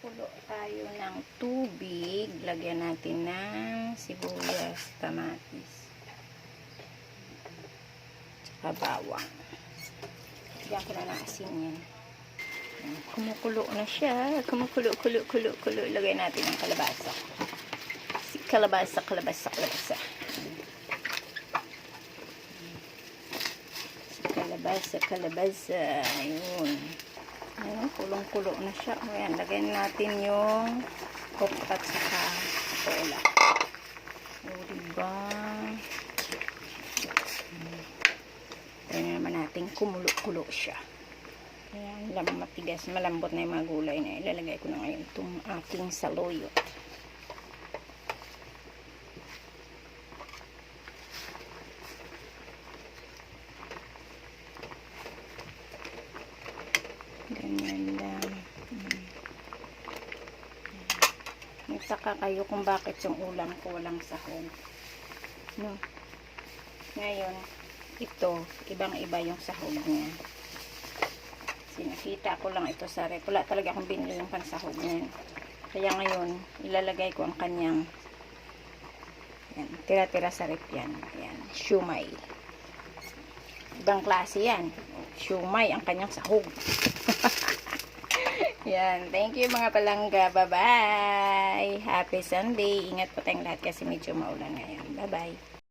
Kumukulo tayo ng tubig. Lagyan natin ng sibuyas, kamatis, tsaka bawang. Lagyan ko na ng asin yan. Kumukulo na siya. Kumukulo. Lagyan natin ng kalabasa. Kalabasa. Kalabasa. Ayun. Ayun, kulong-kulo na siya. Ayan, lagyan natin yung kokpat sa tola. O, diba? Ayan naman natin, kumulo-kulo siya. Ayan, matigas, malambot na yung mga gulay na. Ilalagay ko na ngayon itong aking saluyot. Ganyan lang. Nagsaka kayo kung bakit yung ulam ko walang sahog. No? Ngayon, ito, ibang-iba yung sahog niya. Sinakita ko lang ito sa rep. Wala talaga akong binili yung pansahog niya. Kaya ngayon, ilalagay ko ang kanyang tira-tira sa rep yan. Ayan, shumai. Ibang klase yan. Shumai ang kanyang sahog. Yan. Thank you mga palangga. Bye-bye. Happy Sunday. Ingat po tayong lahat kasi medyo maulan ngayon. Bye-bye.